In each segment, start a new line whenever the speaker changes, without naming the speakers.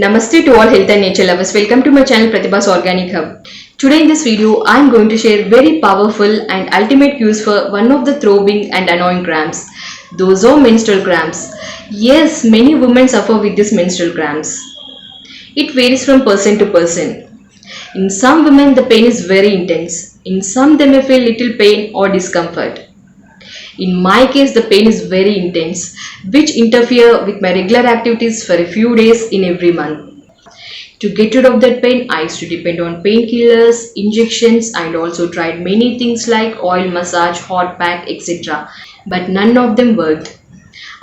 Namaste to all health and nature lovers. Welcome to my channel Pratibha's Organic Hub. Today in this video, I am going to share very powerful and ultimate cures for one of the throbbing and annoying cramps. Those are menstrual cramps. Yes, many women suffer with these menstrual cramps. It varies from person to person. In some women, the pain is very intense. In some, they may feel little pain or discomfort. In my case, the pain is very intense, which interfere with my regular activities for a few days in every month. To get rid of that pain, I used to depend on painkillers, injections, and also tried many things like oil massage, hot pack, etc. But none of them worked.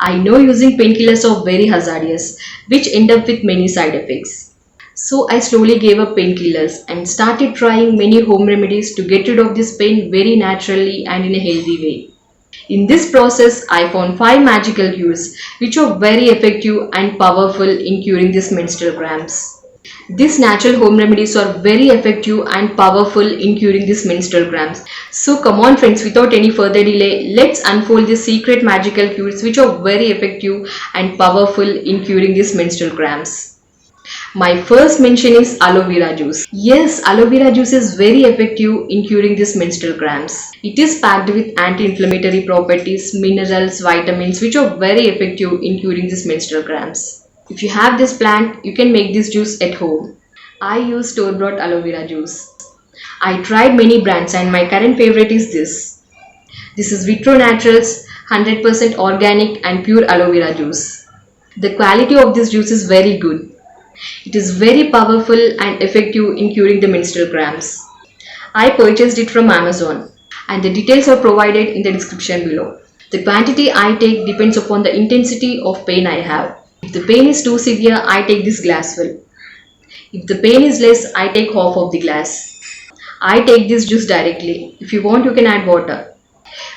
I know using painkillers are very hazardous, which end up with many side effects. So I slowly gave up painkillers and started trying many home remedies to get rid of this pain very naturally and in a healthy way. In this process, I found 5 magical cures which are very effective and powerful in curing these menstrual cramps. These natural home remedies are very effective and powerful in curing these menstrual cramps. So come on friends, without any further delay, let's unfold these secret magical cures which are very effective and powerful in curing these menstrual cramps. My first mention is aloe vera juice. Yes, aloe vera juice is very effective in curing these menstrual cramps. It is packed with anti-inflammatory properties, minerals, vitamins which are very effective in curing these menstrual cramps. If you have this plant, you can make this juice at home. I use store-bought aloe vera juice. I tried many brands and my current favorite is this. This is Vitro Naturals 100% organic and pure aloe vera juice. The quality of this juice is very good. It is very powerful and effective in curing the menstrual cramps. I purchased it from Amazon and the details are provided in the description below. The quantity I take depends upon the intensity of pain I have. If the pain is too severe, I take this glass full. If the pain is less, I take half of the glass. I take this juice directly. If you want, you can add water.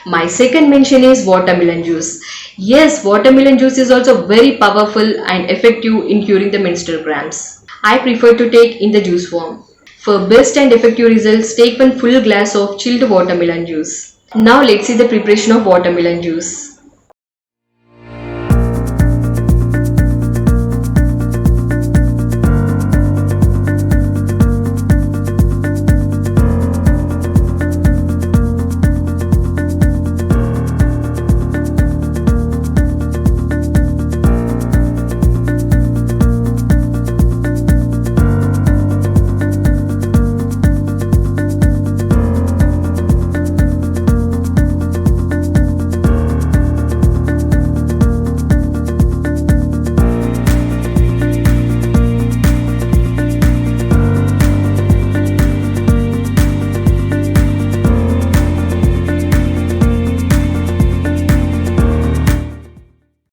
My second mention is watermelon juice. Yes, watermelon juice is also very powerful and effective in curing the menstrual cramps. I prefer to take in the juice form. For best and effective results, take one full glass of chilled watermelon juice. Now let's see the preparation of watermelon juice.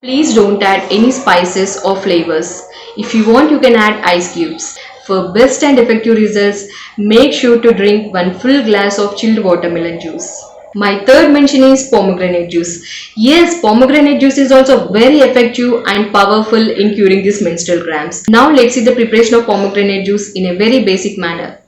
Please don't add any spices or flavors. If you want, you can add ice cubes. For best and effective results, make sure to drink one full glass of chilled watermelon juice. My third mention is pomegranate juice. Yes, pomegranate juice is also very effective and powerful in curing these menstrual cramps. Now let's see the preparation of pomegranate juice in a very basic manner.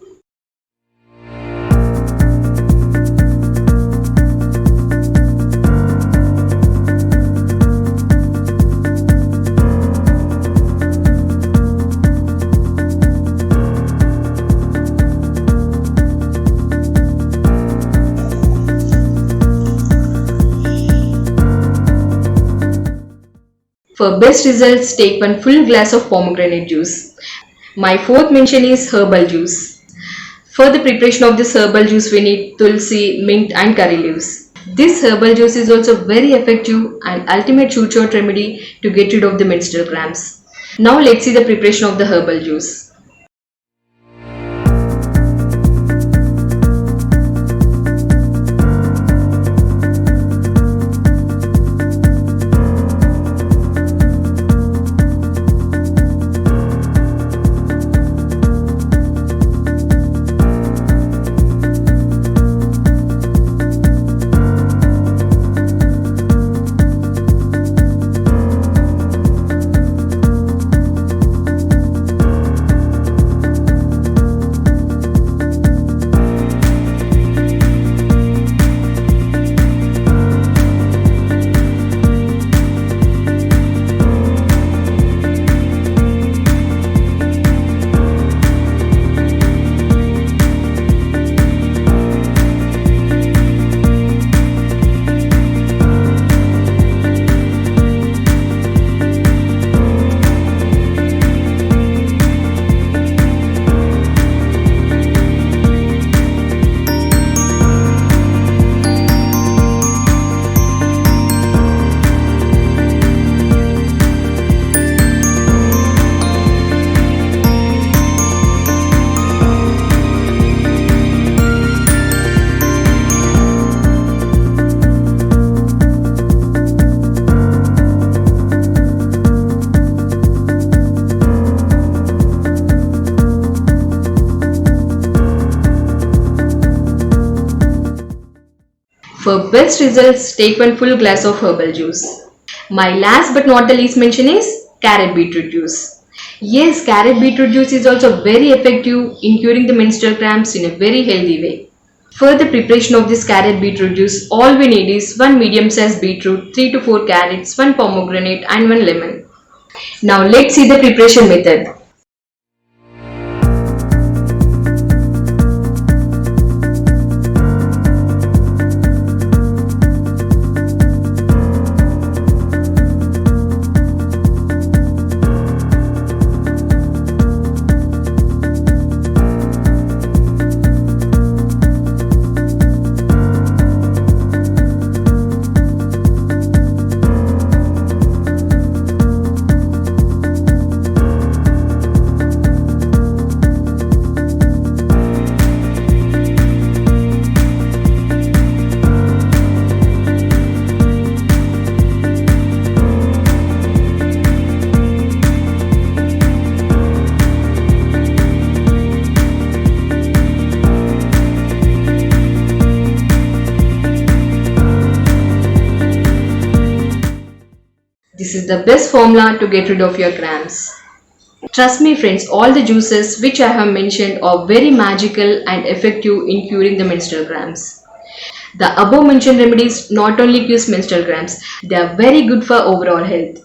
For best results, take one full glass of pomegranate juice. My fourth mention is herbal juice. For the preparation of this herbal juice, we need tulsi, mint and curry leaves. This herbal juice is also very effective and ultimate short remedy to get rid of the menstrual cramps. Now let's see the preparation of the herbal juice. best results, take one full glass of herbal juice. My last but not the least mention is carrot beetroot juice. Yes, carrot beetroot juice is also very effective in curing the menstrual cramps in a very healthy way. For the preparation of this carrot beetroot juice, all we need is 1 medium sized beetroot, 3 to 4 carrots, 1 pomegranate and 1 lemon. Now let's see the preparation method. This is the best formula to get rid of your cramps. Trust me friends, all the juices which I have mentioned are very magical and effective in curing the menstrual cramps. The above mentioned remedies not only cure menstrual cramps, they are very good for overall health.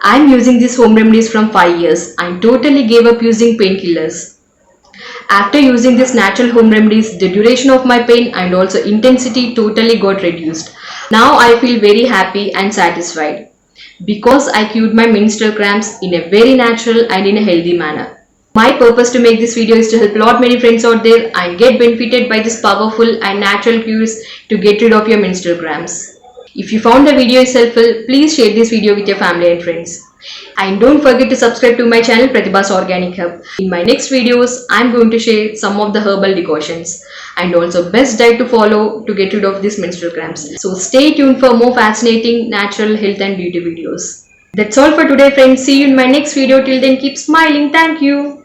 I am using these home remedies from 5 years and totally gave up using painkillers. After using these natural home remedies, the duration of my pain and also intensity totally got reduced. Now I feel very happy and satisfied, because I cured my menstrual cramps in a very natural and in a healthy manner. My purpose to make this video is to help a lot many friends out there and get benefited by this powerful and natural cures to get rid of your menstrual cramps. If you found the video is helpful, please share this video with your family and friends. And don't forget to subscribe to my channel Pratibha's Organic Hub. In my next videos, I am going to share some of the herbal decoctions and also best diet to follow to get rid of these menstrual cramps. So stay tuned for more fascinating natural health and beauty videos. That's all for today friends. See you in my next video. Till then, keep smiling. Thank you.